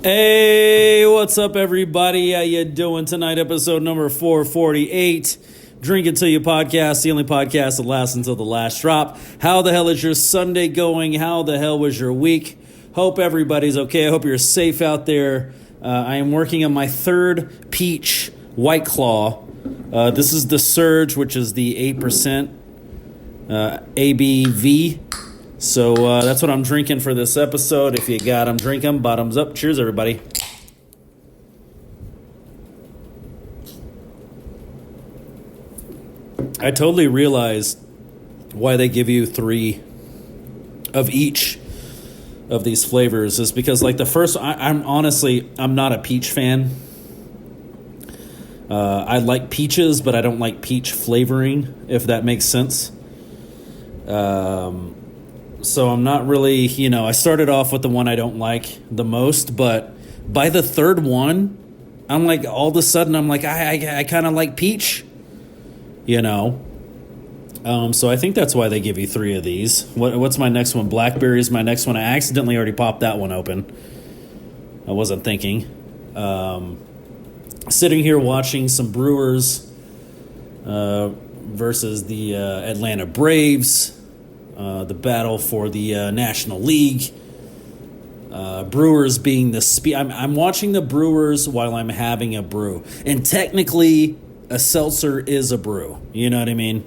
Hey, what's up, everybody? How you doing tonight? Episode number 448. Drink It Till You podcast, the only podcast that lasts until the last drop. How the hell is your Sunday going? How the hell was your week? Hope everybody's okay. I hope you're safe out there. I am working on my third peach White Claw. This is the Surge, which is the 8% ABV. So that's what I'm drinking for this episode. If you got them, drink them. Bottoms up. Cheers, everybody. I totally realized why they give you 3 of each of these flavors is because, like, the first, I'm not a peach fan. I like peaches, but I don't like peach flavoring, if that makes sense. So I'm not really, I started off with the one I don't like the most, but by the third one, I'm like, all of a sudden, I'm like, I kind of like peach, So I think that's why they give you 3 of these. What's my next one? Blackberry is my next one. I accidentally already popped that one open. I wasn't thinking. Sitting here watching some Brewers versus the Atlanta Braves. The battle for the National League. Brewers being the I'm watching the Brewers while I'm having a brew. And technically, a seltzer is a brew. You know what I mean?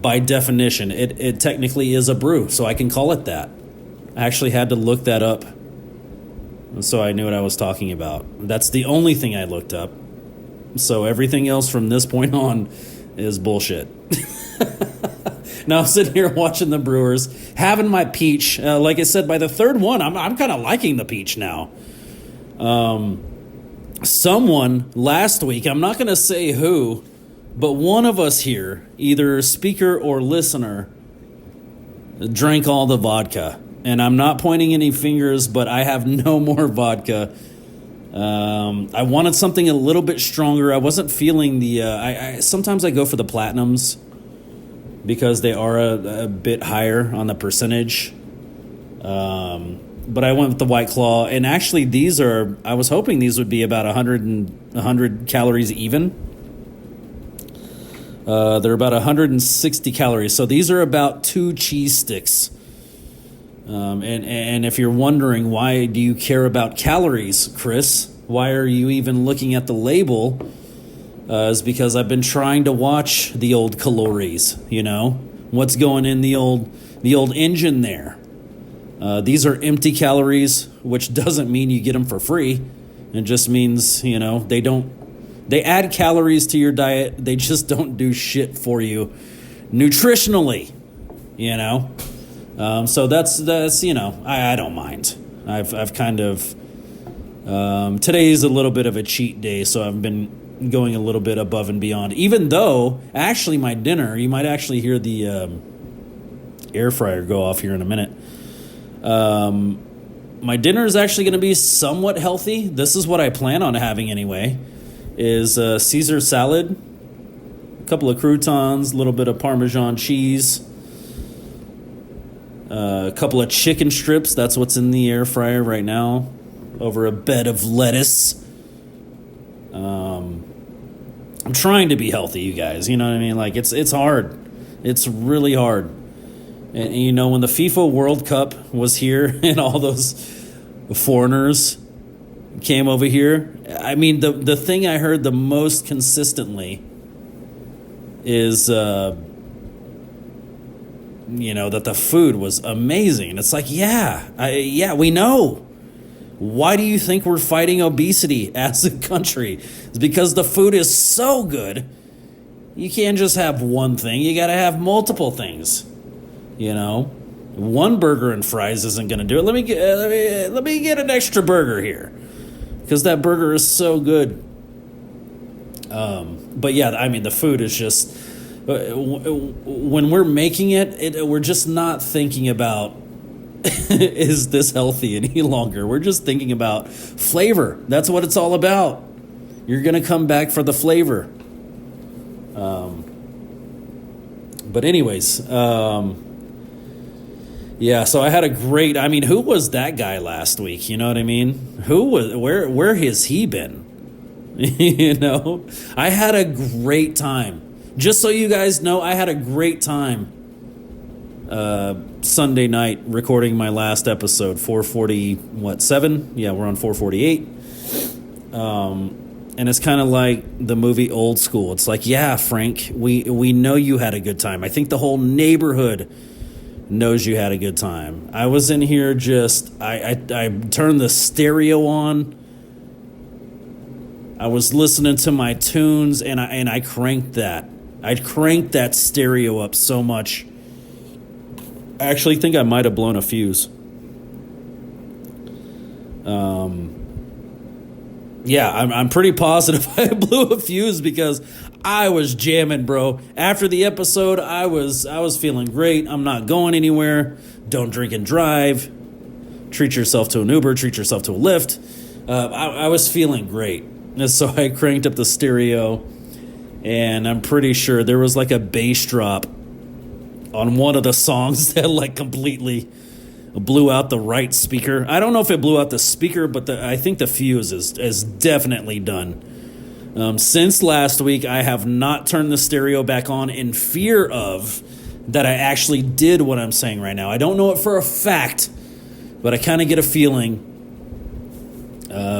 By definition, it technically is a brew, so I can call it that. I actually had to look that up so I knew what I was talking about. That's the only thing I looked up. So everything else from this point on is bullshit. Now I'm sitting here watching the Brewers, having my peach. Like I said, by the third one, I'm kind of liking the peach now. Someone last week, I'm not going to say who, but one of us here, either speaker or listener, drank all the vodka. And I'm not pointing any fingers, but I have no more vodka. I wanted something a little bit stronger. I wasn't feeling the... sometimes I go for the Platinums, because they are a bit higher on the percentage. But I went with the White Claw. And actually, I was hoping these would be about 100 calories even. They're about 160 calories. So these are about 2 cheese sticks. And if you're wondering, why do you care about calories, Chris? Why are you even looking at the label? Is because I've been trying to watch the old calories, what's going in the old engine there. These are empty calories, which doesn't mean you get them for free. It just means, they add calories to your diet. They just don't do shit for you nutritionally, So that's I don't mind. I've kind of, today's a little bit of a cheat day, so I've been going a little bit above and beyond, even though actually my dinner, you might actually hear the air fryer go off here in a minute. My dinner is actually going to be somewhat healthy. This is what I plan on having anyway, is Caesar salad, a couple of croutons, a little bit of Parmesan cheese, a couple of chicken strips. That's what's in the air fryer right now, over a bed of lettuce. I'm trying to be healthy, you guys. You know what I mean? Like, it's hard. It's really hard. And when the FIFA World Cup was here and all those foreigners came over here, I mean, the thing I heard the most consistently is, that the food was amazing. It's like, yeah, we know. Why do you think we're fighting obesity as a country? It's because the food is so good. You can't just have one thing. You got to have multiple things. One burger and fries isn't going to do it. Let me get an extra burger here, because that burger is so good. But yeah, I mean, the food is just, when we're making it, we're just not thinking about, is this healthy any longer? We're just thinking about flavor. That's what it's all about. You're going to come back for the flavor. But anyways, Yeah, so I had a great. I mean, who was that guy last week? You know what I mean? Who was where has he been? You know, I had a great time. Just so you guys know, I had a great time Sunday night recording my last episode, 447. Yeah, we're on 448. And it's kind of like the movie Old School. It's like, yeah, Frank, we know you had a good time. I think the whole neighborhood knows you had a good time. I was in here I turned the stereo on. I was listening to my tunes, and I cranked that. I cranked that stereo up so much. I actually think I might have blown a fuse. Yeah, I'm pretty positive I blew a fuse because I was jamming, bro. After the episode, I was feeling great. I'm not going anywhere. Don't drink and drive. Treat yourself to an Uber. Treat yourself to a Lyft. I was feeling great. And so I cranked up the stereo, and I'm pretty sure there was like a bass drop on one of the songs that like completely blew out the right speaker. I don't know if it blew out the speaker, but I think the fuse is definitely done. Since last week, I have not turned the stereo back on in fear of that I actually did what I'm saying right now. I don't know it for a fact, but I kind of get a feeling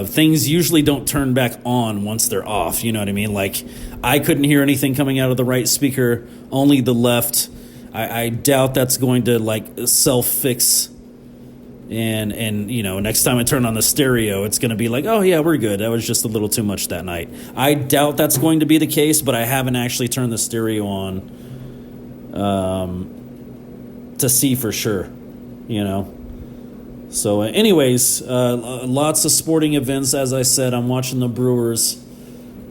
things usually don't turn back on once they're off. You know what I mean? Like, I couldn't hear anything coming out of the right speaker, only the left. I doubt that's going to like self-fix. And you know, next time I turn on the stereo, it's going to be like, oh yeah, we're good. That was just a little too much that night. I doubt that's going to be the case, but I haven't actually turned the stereo on to see for sure, you know. So anyways, lots of sporting events. As I said, I'm watching the Brewers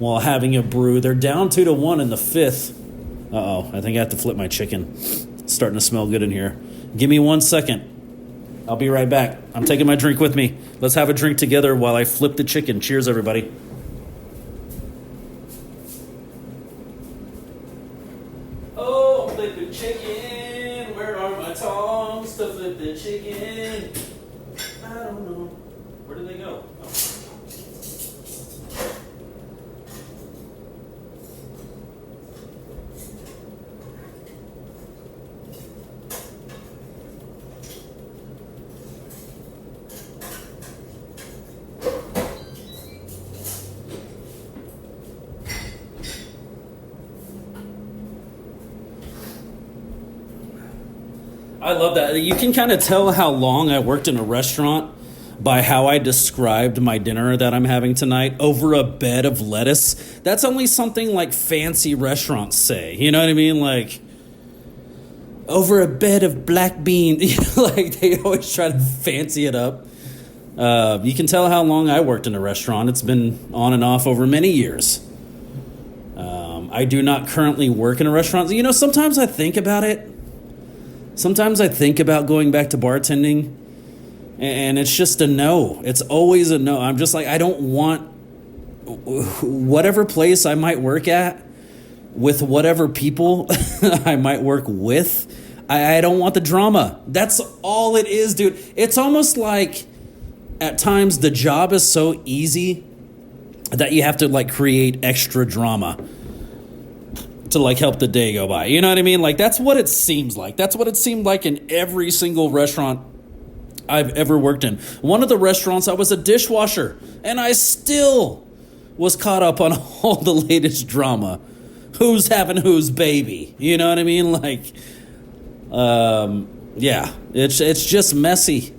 while having a brew. They're down 2-1 in the fifth. Uh-oh, I think I have to flip my chicken. It's starting to smell good in here. Give me 1 second. I'll be right back. I'm taking my drink with me. Let's have a drink together while I flip the chicken. Cheers, everybody. Oh, flip the chicken. Where are my tongs to flip the chicken? I don't know. Where did they go? Oh. I love that. You can kind of tell how long I worked in a restaurant by how I described my dinner that I'm having tonight. Over a bed of lettuce. That's only something like fancy restaurants say. You know what I mean? Like, over a bed of black beans. Like, they always try to fancy it up. You can tell how long I worked in a restaurant. It's been on and off over many years. I do not currently work in a restaurant. You know, sometimes I think about it. Sometimes I think about going back to bartending, and it's just a no. It's always a no. I'm just like, I don't want whatever place I might work at with whatever people I might work with. I don't want the drama. That's all it is, dude. It's almost like at times the job is so easy that you have to like create extra drama to like help the day go by. You know what I mean? Like, that's what it seems like. That's what it seemed like in every single restaurant I've ever worked in. One of the restaurants, I was a dishwasher, and I still was caught up on all the latest drama. Who's having whose baby? You know what I mean? Like, yeah, it's just messy.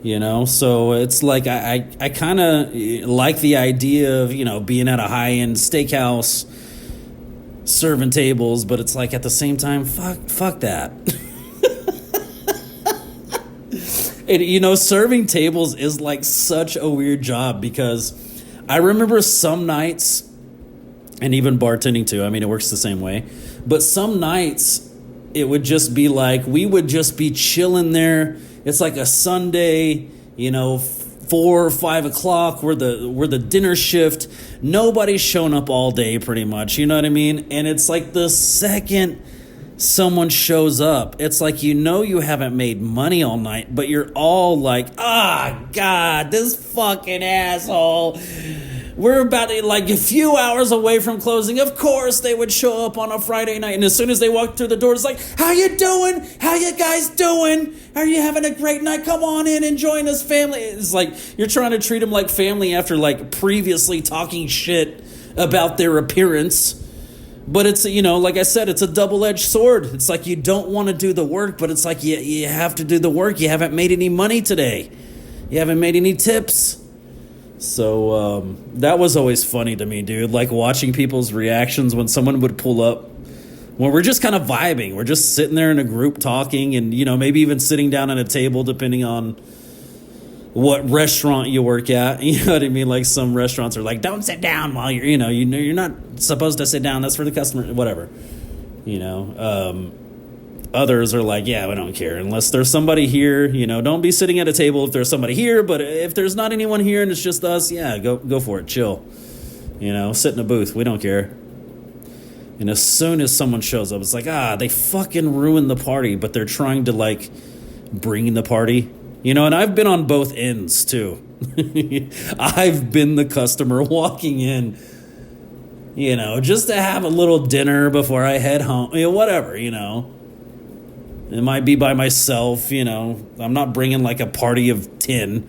You know, so it's like I kind of like the idea of, you know, being at a high-end steakhouse, serving tables, but it's like at the same time, fuck that. And, you know, serving tables is like such a weird job because I remember some nights, and even bartending too, I mean, it works the same way, but some nights it would just be like, we would just be chilling there. It's like a Sunday, you know, 4 or 5 o'clock. We're the dinner shift. Nobody's shown up all day, pretty much. You know what I mean? And it's like the second someone shows up, it's like, you haven't made money all night, but you're all like, God, this fucking asshole. We're about to, like, a few hours away from closing. Of course they would show up on a Friday night, and as soon as they walk through the door, it's like, how you doing? How you guys doing? Are you having a great night? Come on in and join us, family. It's like you're trying to treat them like family after, like, previously talking shit about their appearance. But it's, like I said, it's a double-edged sword. It's like you don't want to do the work, but it's like you have to do the work. You haven't made any money today. You haven't made any tips. So that was always funny to me, dude. Like watching people's reactions when someone would pull up. When we're just kind of vibing. We're just sitting there in a group talking and, maybe even sitting down at a table depending on what restaurant you work at. You know what I mean? Like some restaurants are like, don't sit down while you're not supposed to sit down. That's for the customer, whatever. Others are like, yeah, we don't care. Unless there's somebody here, don't be sitting at a table if there's somebody here. But if there's not anyone here and it's just us, yeah, go for it. Chill. Sit in a booth. We don't care. And as soon as someone shows up, it's like, they fucking ruined the party. But they're trying to, like, bring the party. And I've been on both ends, too. I've been the customer walking in, just to have a little dinner before I head home. Whatever, It might be by myself, I'm not bringing like a party of 10.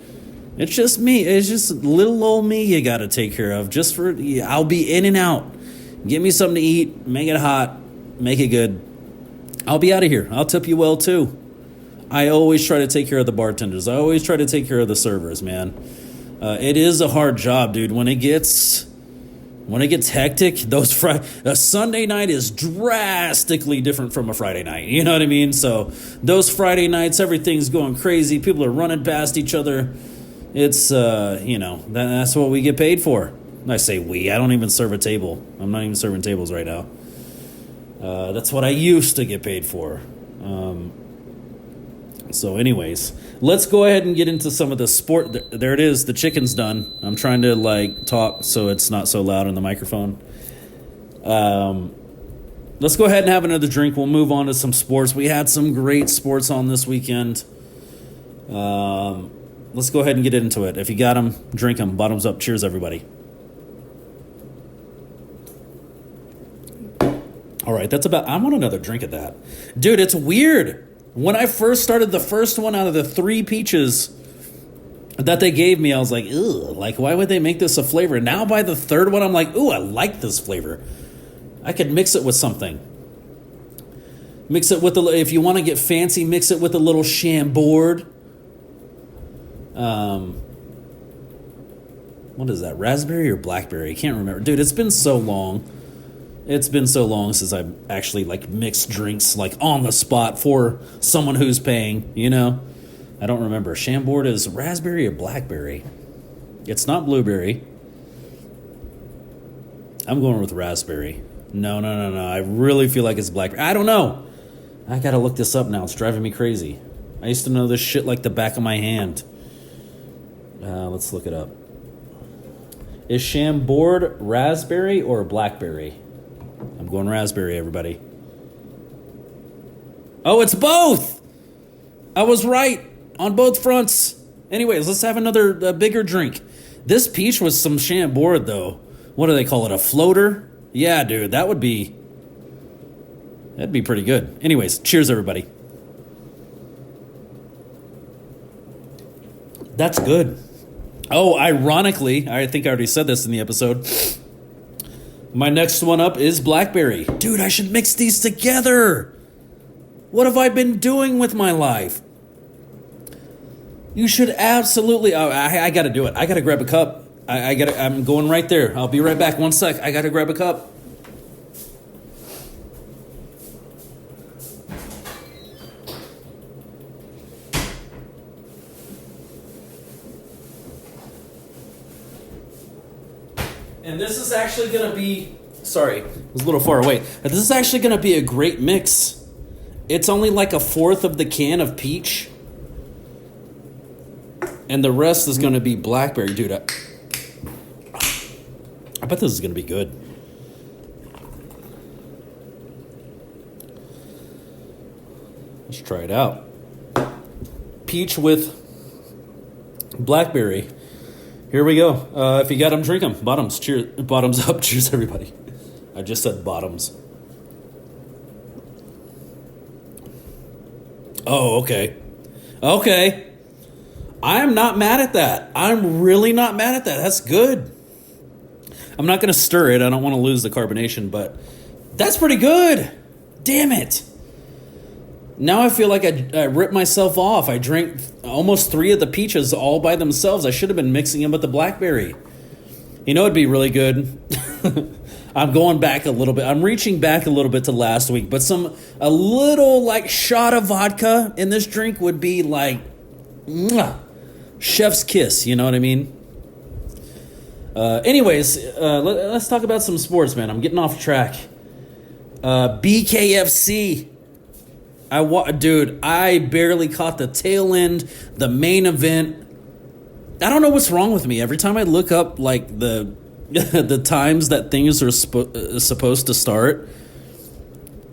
It's just me. It's just little old me you got to take care of. I'll be in and out. Give me something to eat. Make it hot. Make it good. I'll be out of here. I'll tip you well, too. I always try to take care of the bartenders. I always try to take care of the servers, man. It is a hard job, dude. When it gets hectic, a Sunday night is drastically different from a Friday night. You know what I mean? So those Friday nights, everything's going crazy. People are running past each other. It's, that's what we get paid for. I say we. I don't even serve a table. I'm not even serving tables right now. That's what I used to get paid for. So anyways, let's go ahead and get into some of the sport. There it is. The chicken's done. I'm trying to talk so it's not so loud on the microphone. Let's go ahead and have another drink. We'll move on to some sports. We had some great sports on this weekend. Let's go ahead and get into it. If you got them, drink them. Bottoms up. Cheers, everybody. All right, I want another drink of that. Dude, it's weird. When I first started the first one out of the 3 peaches that they gave me, I was like, ugh, why would they make this a flavor? Now by the 3rd one, I'm like, ooh, I like this flavor. I could mix it with something. Mix it with if you want to get fancy, mix it with a little Chambord. What is that, raspberry or blackberry? I can't remember. Dude, it's been so long. It's been so long since I've actually mixed drinks on the spot for someone who's paying, I don't remember. Chambord is raspberry or blackberry? It's not blueberry. I'm going with raspberry. No. I really feel like it's blackberry. I don't know. I gotta look this up now. It's driving me crazy. I used to know this shit like the back of my hand. Let's look it up. Is Chambord raspberry or blackberry? I'm going raspberry, everybody. Oh, it's both! I was right on both fronts. Anyways, let's have another bigger drink. This peach was some Chambord, though. What do they call it, a floater? Yeah, dude, that'd be pretty good. Anyways, cheers, everybody. That's good. Oh, ironically, I think I already said this in the episode. My next one up is blackberry. Dude, I should mix these together. What have I been doing with my life? You should absolutely... I got to do it. I got to grab a cup. I'm going right there. I'll be right back. 1 sec. I got to grab a cup. And this is actually going to be... Sorry, it was a little far away. This is actually going to be a great mix. It's only like a fourth of the can of peach. And the rest is going to be blackberry. Dude, I bet this is going to be good. try it out. Peach with blackberry. Here we go. If you got them, drink them. Bottoms. Cheers. Bottoms up. Cheers, everybody. I just said bottoms. Oh, okay. Okay. I'm not mad at that. I'm really not mad at that. That's good. I'm not going to stir it. I don't want to lose the carbonation, but that's pretty good. Damn it. Now I feel like I ripped myself off. I drank almost 3 of the peaches all by themselves. I should have been mixing them with the blackberry. You know, it'd be really good. I'm going back a little bit. I'm reaching back a little bit to last week, but a little like shot of vodka in this drink would be like chef's kiss. You know what I mean? Anyways, let's talk about some sports, man. I'm getting off track. BKFC. Dude, I barely caught the tail end, the main event. I don't know what's wrong with me. Every time I look up like the the times that things are supposed to start,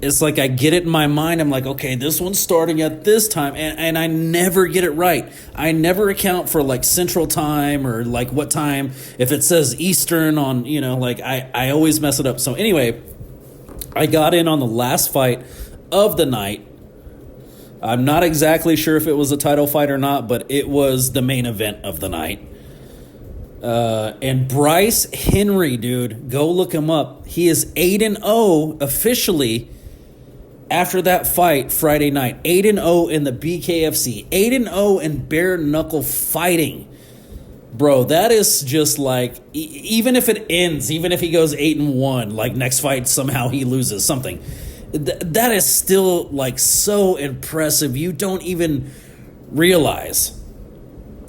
it's like I get it in my mind. I'm like, okay, this one's starting at this time, and I never get it right. I never account for like Central Time or like what time. If it says Eastern on, like I always mess it up. So anyway, I got in on the last fight of the night. I'm not exactly sure if it was a title fight or not, but it was the main event of the night. And Bryce Henry, dude, go look him up. He is 8-0 officially after that fight Friday night. 8-0 in the BKFC. 8-0 in bare knuckle fighting. Bro, that is just like, even if it ends, even if he goes 8-1, like next fight somehow he loses something. That is still like so impressive. You don't even realize.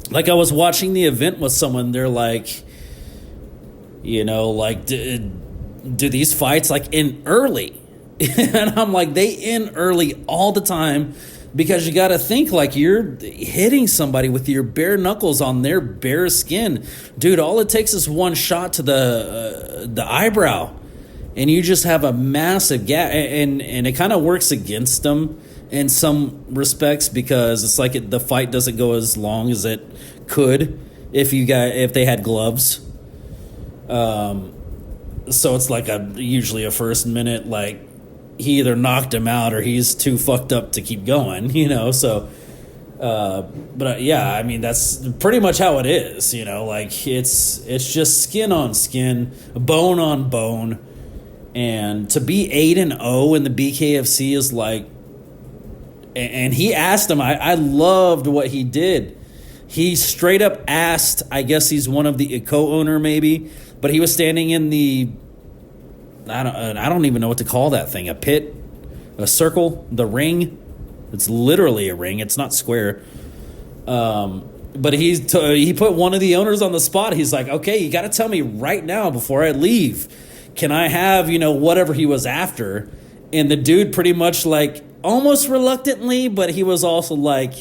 Like I was watching the event with someone. They're like, like do these fights like end early? And I'm like, they end early all the time because you got to think like you're hitting somebody with your bare knuckles on their bare skin, dude. All it takes is one shot to the eyebrow. And you just have a massive gap, and it kind of works against them in some respects because it's like the fight doesn't go as long as it could if they had gloves. So it's like usually a first minute, like he either knocked him out or he's too fucked up to keep going, So, but yeah, I mean that's pretty much how it is, Like it's just skin on skin, bone on bone. And to be 8-0 in the BKFC is like, and he asked him, I loved what he did. He straight up asked, I guess he's one of the co-owner maybe, but he was standing in I don't even know what to call that thing, a pit, a circle, the ring. It's literally a ring. It's not square. But he put one of the owners on the spot. He's like, okay, you got to tell me right now before I leave. Can I have, whatever he was after? And the dude pretty much like almost reluctantly, but he was also like,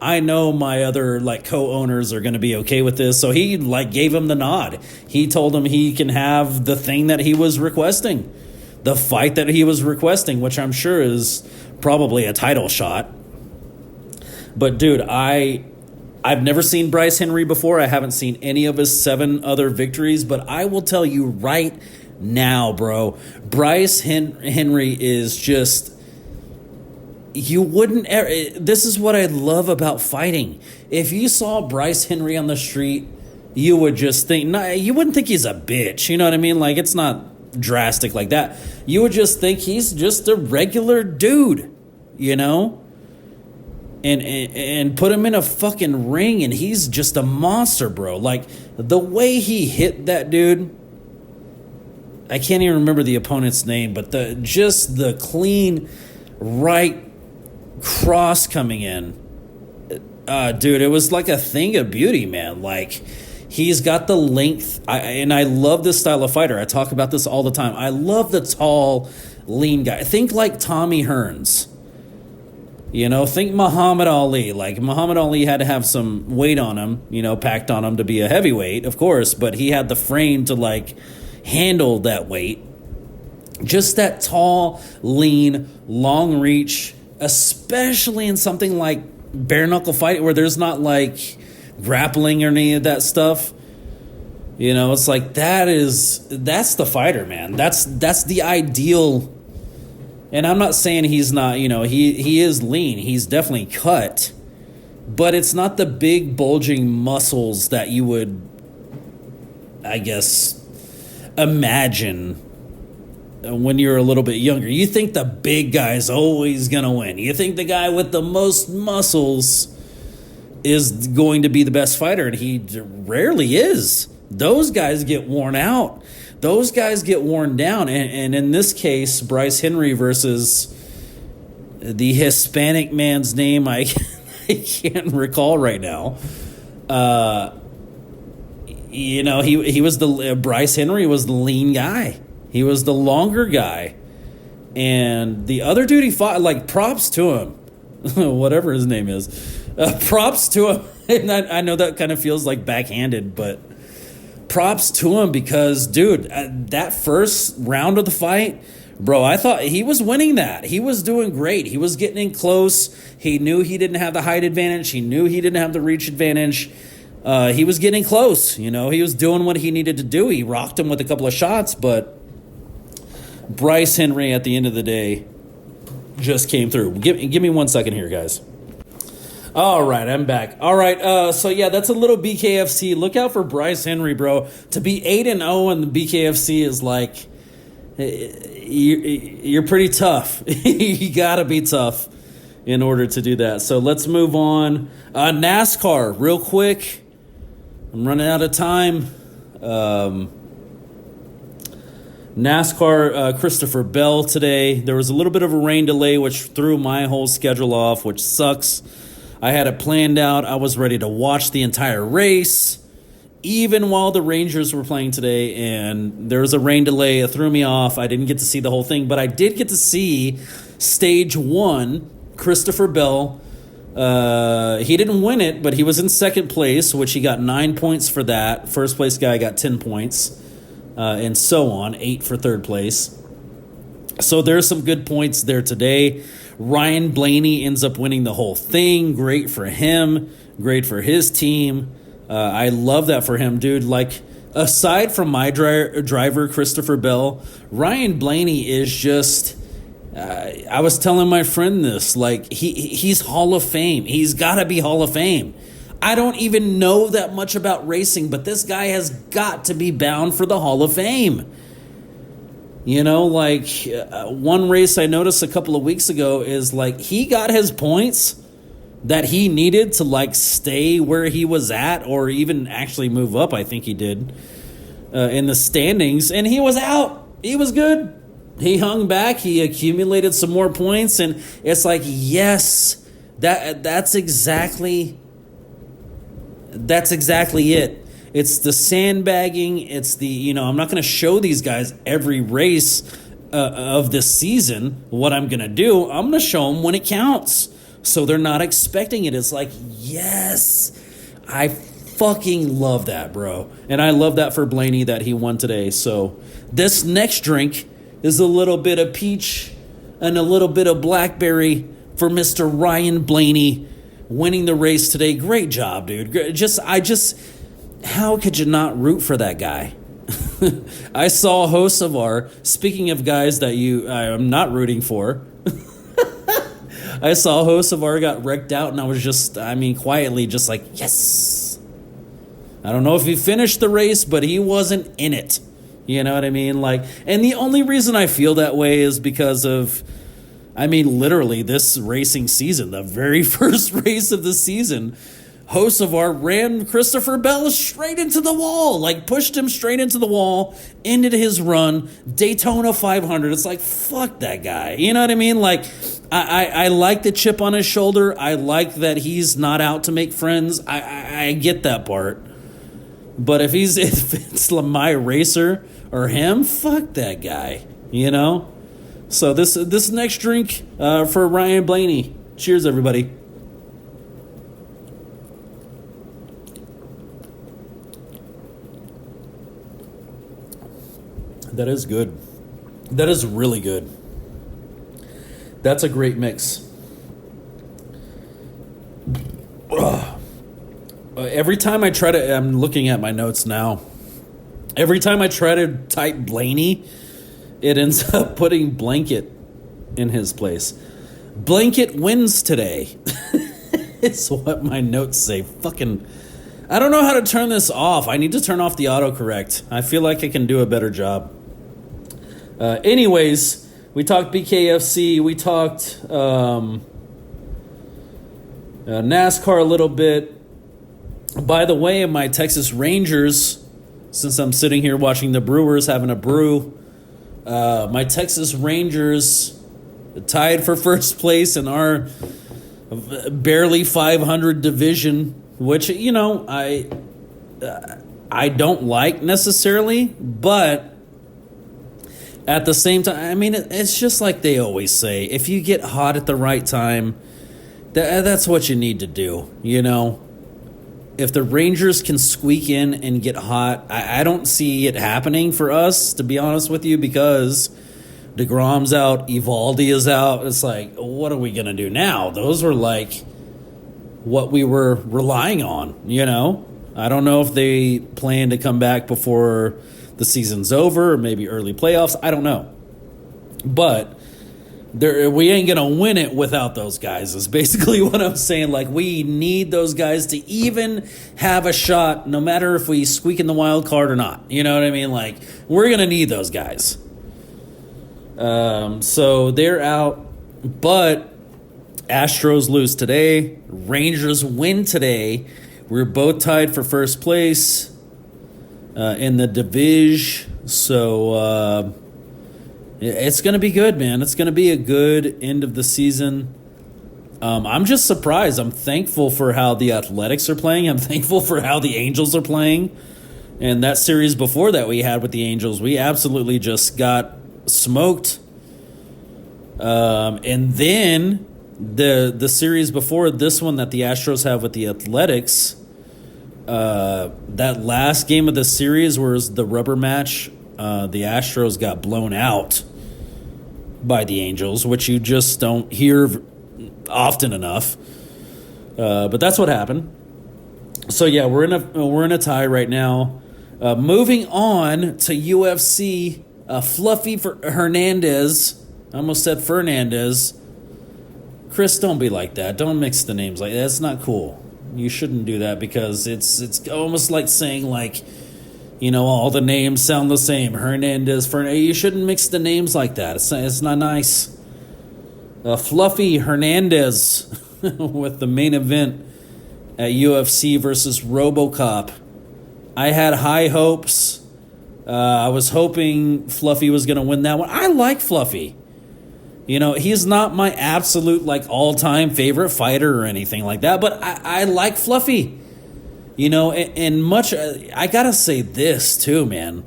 I know my other like co-owners are going to be okay with this. So he like gave him the nod. He told him he can have the thing that he was requesting, the fight that he was requesting, which I'm sure is probably a title shot. But dude, I've never seen Bryce Henry before. I haven't seen any of his 7 other victories, but I will tell you right now, bro, Bryce Henry is just, you wouldn't ever, this is what I love about fighting. If you saw Bryce Henry on the street, you would just think, you wouldn't think he's a bitch, you know what I mean? Like, it's not drastic like that. You would just think he's just a regular dude, And put him in a fucking ring and he's just a monster, bro. Like, the way he hit that dude, I can't even remember the opponent's name, but the clean right cross coming in. Dude, it was like a thing of beauty, man. Like, he's got the length. And I love this style of fighter. I talk about this all the time. I love the tall, lean guy. Think like Tommy Hearns. Think Muhammad Ali. Like, Muhammad Ali had to have some weight on him, packed on him to be a heavyweight, of course, but he had the frame to, like, handle that weight. Just that tall, lean, long reach, especially in something like bare knuckle fight where there's not like grappling or any of that stuff. You know, it's like that's the fighter, man. That's the ideal. And I'm not saying he's not, you know, he is lean. He's definitely cut. But it's not the big bulging muscles that you would, I guess, imagine when you're a little bit younger. You think the big guy's always going to win. You think the guy with the most muscles is going to be the best fighter, and he rarely is. Those guys get worn out. Those guys get worn down. And in this case, Bryce Henry versus the Hispanic man's name I can't recall right now. You know, he was Bryce Henry was the lean guy. He was the longer guy. And the other dude he fought, like, props to him. Whatever his name is. Props to him. And I know that kind of feels like backhanded, but props to him because, dude, that first round of the fight, bro, I thought he was winning that. He was doing great. He was getting in close. He knew he didn't have the height advantage. He knew he didn't have the reach advantage. He was getting close. You know, he was doing what he needed to do. He rocked him with a couple of shots, but Bryce Henry at the end of the day just came through. Give me 1 second here, guys. All right, I'm back. All right, so yeah, that's a little BKFC. Look out for Bryce Henry, bro. To be 8-0 in the BKFC is like, you're pretty tough. You got to be tough in order to do that. So let's move on. NASCAR, real quick. I'm running out of time. NASCAR, Christopher Bell today. There was a little bit of a rain delay, which threw my whole schedule off, which sucks. I had it planned out. I was ready to watch the entire race, even while the Rangers were playing today, and there was a rain delay. It threw me off. I didn't get to see the whole thing, but I did get to see Stage 1, Christopher Bell. He didn't win it, but he was in second place, which he got 9 points for that. First place guy got 10 points, and so on, 8 for third place. So there's some good points there today. Ryan Blaney ends up winning the whole thing. Great for him. Great for his team. I love that for him, dude. Like, aside from my driver, Christopher Bell, Ryan Blaney is just... I was telling my friend this. Like, he's Hall of Fame. He's got to be Hall of Fame. I don't even know that much about racing, but this guy has got to be bound for the Hall of Fame. You know, like, one race I noticed a couple of weeks ago is, like, he got his points that he needed to, like, stay where he was at or even actually move up, I think he did, in the standings, and he was out. He was good. He hung back. He accumulated some more points, and it's like, yes, that's exactly it. It's the sandbagging. It's the, you know, I'm not going to show these guys every race of this season what I'm going to do. I'm going to show them when it counts. So they're not expecting it. It's like, yes, I fucking love that, bro. And I love that for Blaney that he won today. So this next drink is a little bit of peach and a little bit of blackberry for Mr. Ryan Blaney winning the race today. Great job, dude. How could you not root for that guy? I saw Hocevar, speaking of guys that I'm not rooting for, I saw Hocevar got wrecked out, and I was just, quietly just like, yes. I don't know if he finished the race, but he wasn't in it. You know what I mean? Like, and the only reason I feel that way is because of, literally this racing season, the very first race of the season, Hocevar ran Christopher Bell straight into the wall, like pushed him straight into the wall, ended his run, Daytona 500. It's like, fuck that guy. You know what I mean? Like, I like the chip on his shoulder. I like that he's not out to make friends. I get that part. But if it's my racer or him, fuck that guy, you know? So this next drink for Ryan Blaney. Cheers, everybody. That is good. That is really good. That's a great mix. every time I try to, I'm looking at my notes now. Every time I try to type Blaney, it ends up putting Blanket in his place. Blanket wins today. It's what my notes say. Fucking, I don't know how to turn this off. I need to turn off the autocorrect. I feel like I can do a better job. Anyways, we talked BKFC. We talked NASCAR a little bit. By the way, my Texas Rangers, since I'm sitting here watching the Brewers having a brew, my Texas Rangers tied for first place in our barely 500 division, which, you know, I don't like necessarily, but at the same time, I mean, it's just like they always say, if you get hot at the right time, that's what you need to do, you know? If the Rangers can squeak in and get hot, I don't see it happening for us, to be honest with you, because DeGrom's out, Evaldi is out. It's like, what are we going to do now? Those were like what we were relying on, you know? I don't know if they plan to come back before the season's over or maybe early playoffs. I don't know. But we ain't going to win it without those guys is basically what I'm saying. Like, we need those guys to even have a shot, no matter if we squeak in the wild card or not. You know what I mean? Like, we're going to need those guys. So they're out, but Astros lose today. Rangers win today. We're both tied for first place in the division. So it's going to be good, man. It's going to be a good end of the season. I'm just surprised. I'm thankful for how the Athletics are playing. I'm thankful for how the Angels are playing. And that series before that we had with the Angels, we absolutely just got smoked. And then the series before this one that the Astros have with the Athletics, that last game of the series was the rubber match. The Astros got blown out by the Angels, which you just don't hear often enough. But that's what happened. So yeah, we're in a tie right now. Moving on to UFC, Fluffy for Hernandez. I almost said Fernandez. Chris, don't be like that. Don't mix the names like that. That's not cool. You shouldn't do that because it's almost like saying, like, you know, all the names sound the same. Hernandez, Fernandez. You shouldn't mix the names like that. It's not nice. Fluffy Hernandez with the main event at UFC versus RoboCop. I had high hopes. I was hoping Fluffy was going to win that one. I like Fluffy. You know, he's not my absolute, like, all-time favorite fighter or anything like that, but I like Fluffy. You know, and much, I gotta say this too, man.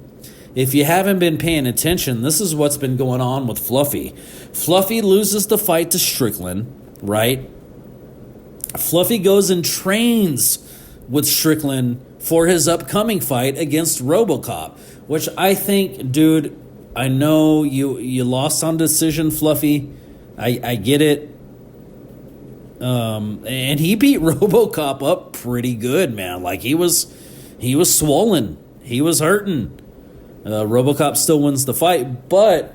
If you haven't been paying attention, this is what's been going on with Fluffy. Fluffy loses the fight to Strickland, right? Fluffy goes and trains with Strickland for his upcoming fight against RoboCop, which I think, dude, I know you lost on decision, Fluffy. I get it. And he beat RoboCop up pretty good, man. Like, he was swollen. He was hurting. RoboCop still wins the fight, but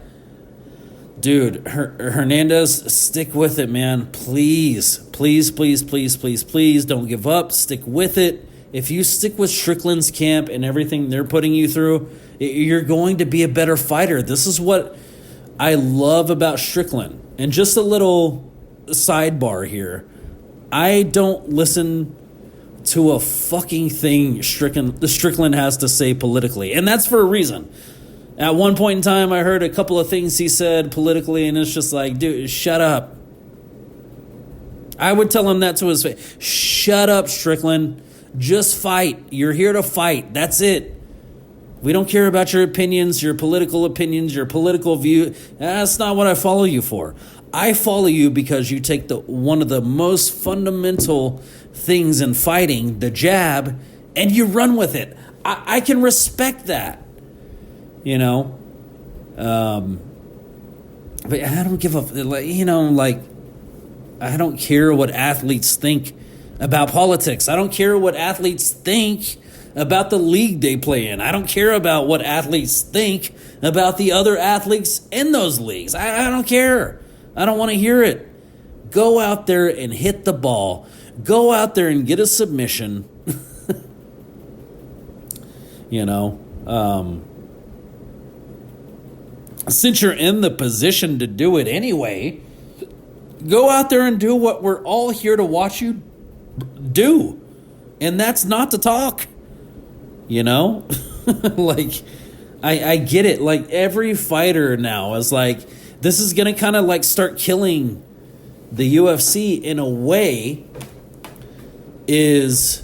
dude, Hernandez, stick with it, man. Please, please, please, please, please, please don't give up. Stick with it. If you stick with Strickland's camp and everything they're putting you through, you're going to be a better fighter. This is what I love about Strickland. And just a little sidebar here. I don't listen to a fucking thing Strickland has to say politically. And that's for a reason. At one point in time, I heard a couple of things he said politically, and it's just like, dude, shut up. I would tell him that to his face. Shut up, Strickland. Just fight. You're here to fight. That's it. We don't care about your opinions, your political view. That's not what I follow you for. I follow you because you take one of the most fundamental things in fighting, the jab, and you run with it. I can respect that. You know? But I don't give a... You know, like... I don't care what athletes think about politics. I don't care what athletes think about the league they play in. I don't care about what athletes think about the other athletes in those leagues. I don't care. I don't want to hear it. Go out there and hit the ball. Go out there and get a submission. Since you're in the position to do it anyway, go out there and do what we're all here to watch you do. And that's not to talk. Like, I get it. Like, every fighter now is like, this is going to kind of like start killing the UFC in a way. Is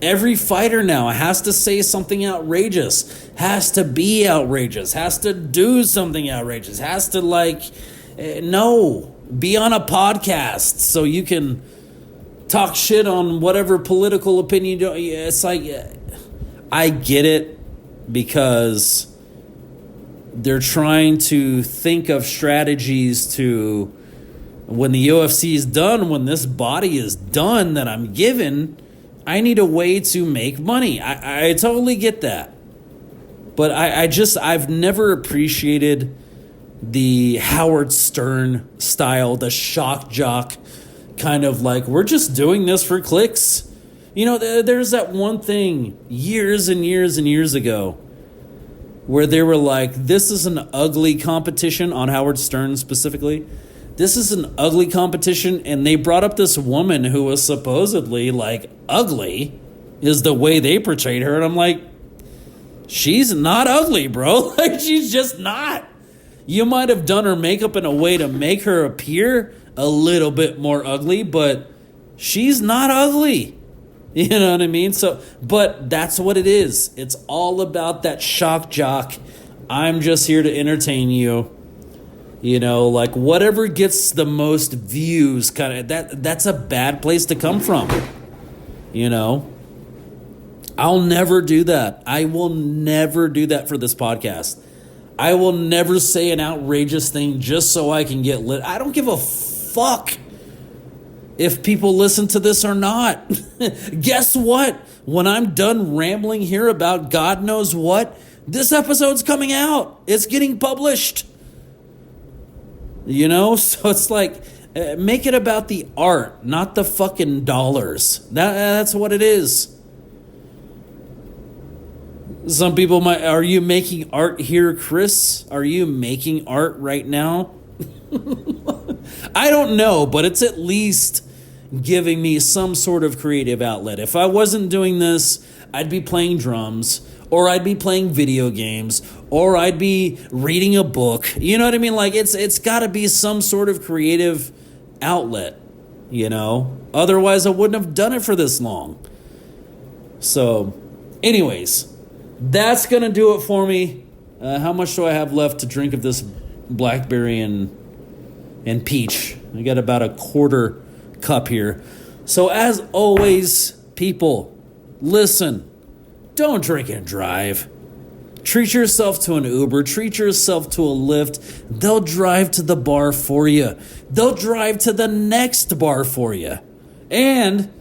every fighter now has to say something outrageous, has to be outrageous, has to do something outrageous, has to be on a podcast so you can talk shit on whatever political opinion you do. It's like, I get it, because they're trying to think of strategies to, when the UFC is done, when this body is done that I'm given, I need a way to make money. I totally get that. But I've never appreciated the Howard Stern style, the shock jock kind of like, we're just doing this for clicks. There's that one thing years and years and years ago where they were like, this is an ugly competition, on Howard Stern specifically. This is an ugly competition, and they brought up this woman who was supposedly like ugly, is the way they portrayed her, and I'm like, she's not ugly, bro. Like, she's just not. You might have done her makeup in a way to make her appear a little bit more ugly, but she's not ugly. You know what I mean? So, but that's what it is. It's all about that shock jock. I'm just here to entertain you. Like, whatever gets the most views, kind of, that's a bad place to come from. I'll never do that. I will never do that for this podcast. I will never say an outrageous thing just so I can get lit. I don't give a fuck if people listen to this or not. Guess what? When I'm done rambling here about God knows what, this episode's coming out. It's getting published. So it's like, make it about the art, not the fucking dollars. That's what it is. Some people might, are you making art here, Chris? Are you making art right now? I don't know, but it's at least giving me some sort of creative outlet. If I wasn't doing this, I'd be playing drums, or I'd be playing video games, or I'd be reading a book. You know what I mean? Like, it's got to be some sort of creative outlet, Otherwise, I wouldn't have done it for this long. So, anyways, that's going to do it for me. How much do I have left to drink of this blackberry and peach? I got about a quarter cup here. So, as always, people, listen. Don't drink and drive. Treat yourself to an Uber. Treat yourself to a Lyft. They'll drive to the bar for you. They'll drive to the next bar for you. And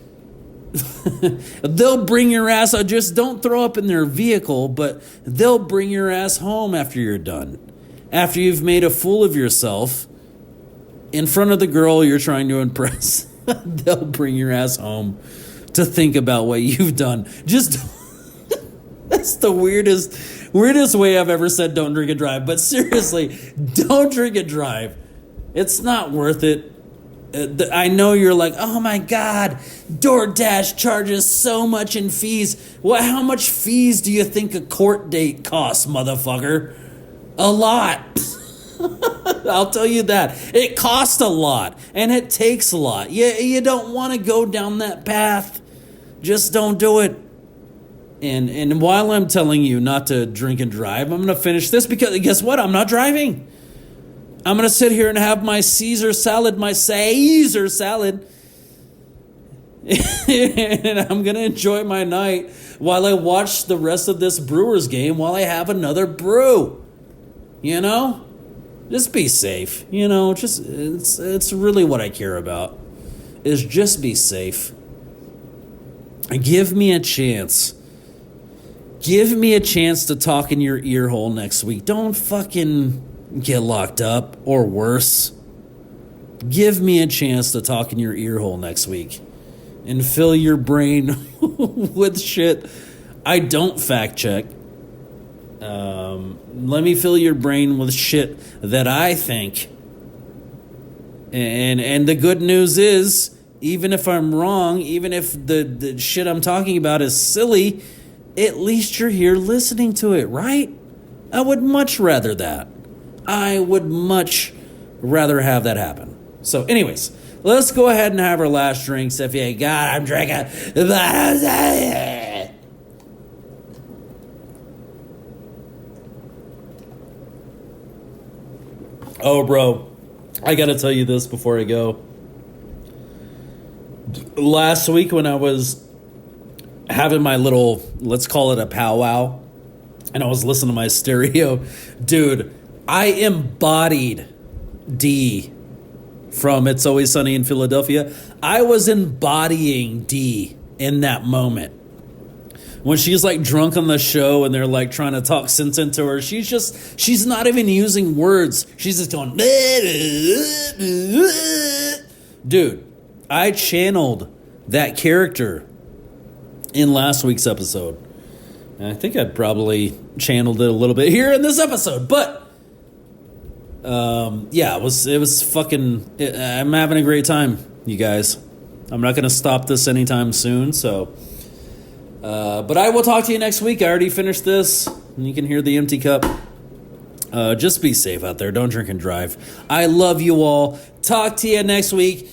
they'll bring your ass. Just don't throw up in their vehicle, but they'll bring your ass home after you're done. After you've made a fool of yourself in front of the girl you're trying to impress. They'll bring your ass home to think about what you've done. That's the weirdest way I've ever said don't drink and drive. But seriously, don't drink and drive. It's not worth it. I know you're like, oh my God, DoorDash charges so much in fees. Well, how much fees do you think a court date costs, motherfucker? A lot. I'll tell you that. It costs a lot, and it takes a lot. You don't want to go down that path. Just don't do it. And while I'm telling you not to drink and drive, I'm going to finish this because guess what? I'm not driving. I'm going to sit here and have my Caesar salad, and I'm going to enjoy my night while I watch the rest of this Brewers game while I have another brew. Just be safe. Just it's really what I care about. is just be safe. Give me a chance. Give me a chance to talk in your ear hole next week. Don't fucking get locked up or worse. Give me a chance to talk in your ear hole next week and fill your brain with shit I don't fact check. Let me fill your brain with shit that I think. And the good news is, even if I'm wrong, even if the shit I'm talking about is silly, at least you're here listening to it, right? I would much rather that. I would much rather have that happen. So anyways, let's go ahead and have our last drinks. If you got, I'm drinking. Oh, bro, I gotta tell you this before I go. Last week when I was having my little, let's call it a powwow, and I was listening to my stereo, dude, I embodied D from It's Always Sunny in Philadelphia. I was embodying D in that moment. When she's like drunk on the show and they're like trying to talk sense into her, she's not even using words. She's just going, dude, I channeled that character in last week's episode. And I think I'd probably channeled it a little bit here in this episode, but yeah, it was fucking, I'm having a great time, you guys. I'm not going to stop this anytime soon, so, but I will talk to you next week. I already finished this, and you can hear the empty cup. Just be safe out there. Don't drink and drive. I love you all. Talk to you next week.